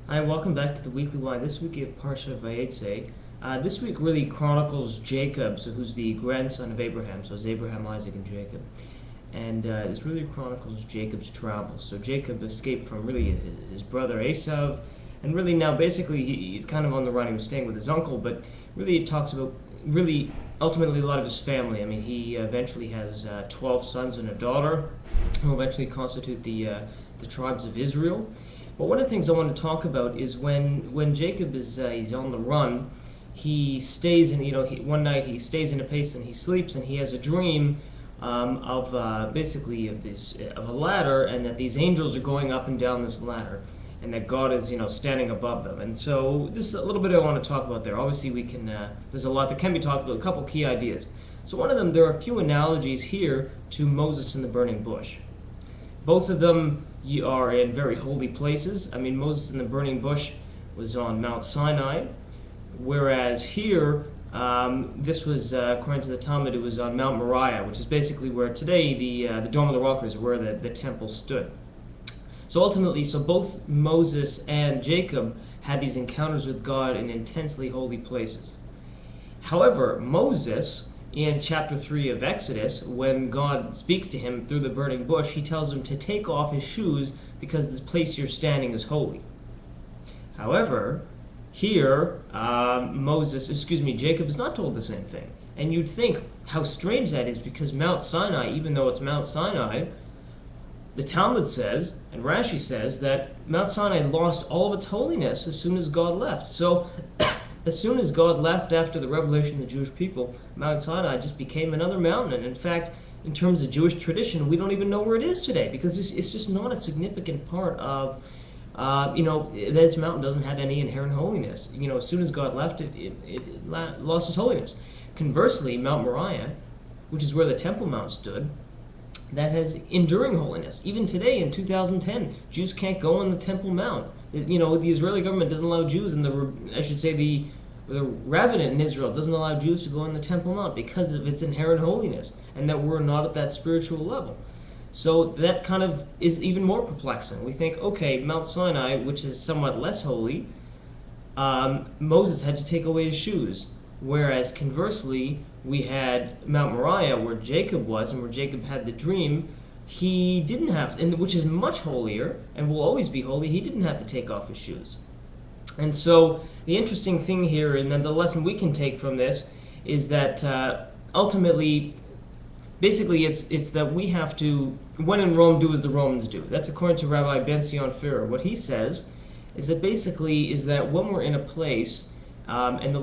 Hi, welcome back to the Weekly Why. This week we have Parsha Vayeitzei. This week really chronicles Jacob, who's the grandson of Abraham. So it's Abraham, Isaac, and Jacob. And this really chronicles Jacob's travels. So Jacob escaped from really his brother Esau, and really now basically he's kind of on the run. He was staying with his uncle, but really it talks about really ultimately a lot of his family. I mean, he eventually has 12 sons and a daughter, who will eventually constitute the tribes of Israel. But one of the things I want to talk about is when Jacob is he's on the run, he stays in one night he stays in a place and he sleeps and he has a dream of basically of a ladder, and that these angels are going up and down this ladder, and that God is standing above them. And so this is a little bit I want to talk about there. Obviously we can there's a lot that can be talked about. A couple key ideas. So one of them, there are a few analogies here to Moses and the burning bush. Both of them are in very holy places. I mean, Moses in the burning bush was on Mount Sinai, whereas here, this was, according to the Talmud, it was on Mount Moriah, which is basically where today the Dome of the Rock is, where the temple stood. So ultimately, both Moses and Jacob had these encounters with God in intensely holy places. However, Moses, in chapter 3 of Exodus, when God speaks to him through the burning bush, he tells him to take off his shoes because this place you're standing is holy. However, here, Jacob is not told the same thing. And you'd think how strange that is, because Mount Sinai, even though it's Mount Sinai, the Talmud says, and Rashi says, that Mount Sinai lost all of its holiness as soon as God left. So as soon as God left after the revelation of the Jewish people, Mount Sinai just became another mountain. And in fact, in terms of Jewish tradition, we don't even know where it is today, because it's just not a significant part of, this mountain doesn't have any inherent holiness. As soon as God left it lost its holiness. Conversely, Mount Moriah, which is where the Temple Mount stood, that has enduring holiness. Even today, in 2010, Jews can't go on the Temple Mount. The Israeli government doesn't allow Jews, and the rabbinate in Israel doesn't allow Jews to go on the Temple Mount because of its inherent holiness, and that we're not at that spiritual level. So that kind of is even more perplexing. We think, okay, Mount Sinai, which is somewhat less holy, Moses had to take away his shoes, whereas conversely, we had Mount Moriah, where Jacob was, and where Jacob had the dream. He didn't have, which is much holier and will always be holy, he didn't have to take off his shoes. And so the interesting thing here, and then the lesson we can take from this, is that ultimately, basically it's that we have to, when in Rome, do as the Romans do. That's according to Rabbi Ben Sion Ferrer. What he says is that basically is that when we're in a place, and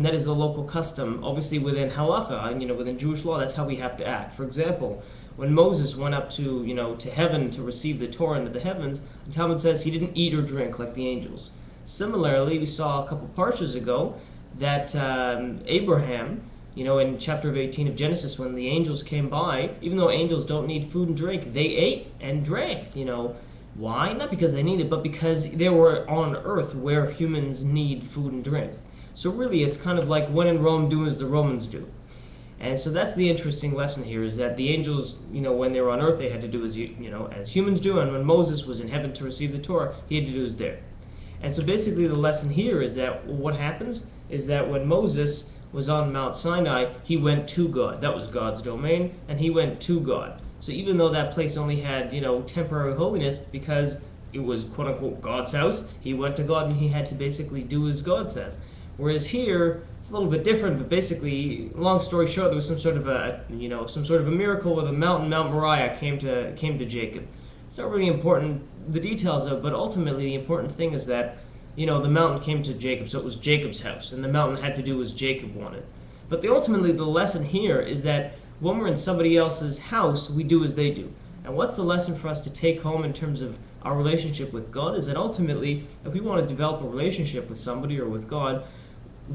that is the local custom, obviously within halakha, and within Jewish law, that's how we have to act. For example, when Moses went up to heaven to receive the Torah into the heavens, the Talmud says he didn't eat or drink like the angels. Similarly, we saw a couple parshas ago that Abraham, in chapter 18 of Genesis, when the angels came by, even though angels don't need food and drink, they ate and drank. Why? Not because they needed, but because they were on earth where humans need food and drink. So really, it's kind of like when in Rome, do as the Romans do. And so that's the interesting lesson here, is that the angels, when they were on earth, they had to do as humans do, and when Moses was in heaven to receive the Torah, he had to do as there. And so basically the lesson here is that what happens is that when Moses was on Mount Sinai, he went to God. That was God's domain, and he went to God. So even though that place only had, temporary holiness, because it was quote-unquote God's house, he went to God and he had to basically do as God says. Whereas here, it's a little bit different, but basically, long story short, there was some sort of a miracle where Mount Moriah came to Jacob. It's not really important, the details of it, but ultimately the important thing is that, the mountain came to Jacob, so it was Jacob's house, and the mountain had to do as Jacob wanted. But ultimately the lesson here is that when we're in somebody else's house, we do as they do. And what's the lesson for us to take home in terms of our relationship with God is that ultimately, if we want to develop a relationship with somebody or with God,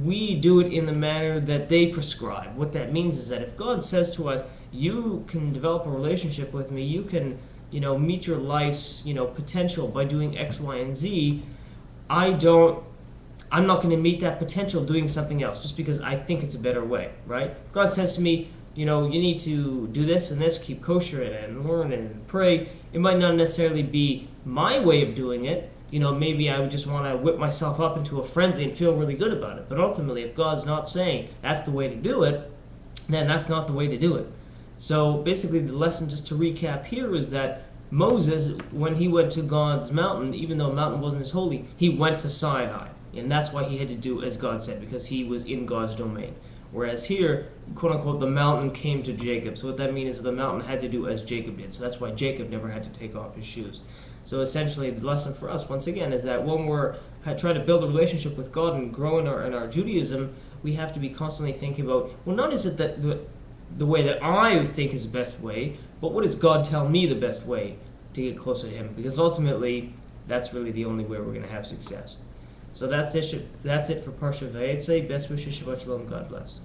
we do it in the manner that they prescribe. What that means is that if God says to us, you can develop a relationship with me, you can, meet your life's, potential by doing X, Y, and Z, I'm not going to meet that potential doing something else just because I think it's a better way, right? If God says to me, you need to do this and this, keep kosher and learn and pray, it might not necessarily be my way of doing it, maybe I would just want to whip myself up into a frenzy and feel really good about it. But ultimately, if God's not saying that's the way to do it, then that's not the way to do it. So basically, the lesson, just to recap here, is that Moses, when he went to God's mountain, even though a mountain wasn't as holy, he went to Sinai. And that's why he had to do as God said, because he was in God's domain. Whereas here, quote unquote, the mountain came to Jacob. So what that means is the mountain had to do as Jacob did. So that's why Jacob never had to take off his shoes. So essentially, the lesson for us, once again, is that when we're trying to build a relationship with God and grow in our Judaism, we have to be constantly thinking about, well, not is it that the way that I think is the best way, but what does God tell me the best way to get closer to Him? Because ultimately, that's really the only way we're going to have success. So that's it for Parsha Vayeitzei. Best wishes, Shabbat Shalom, God bless.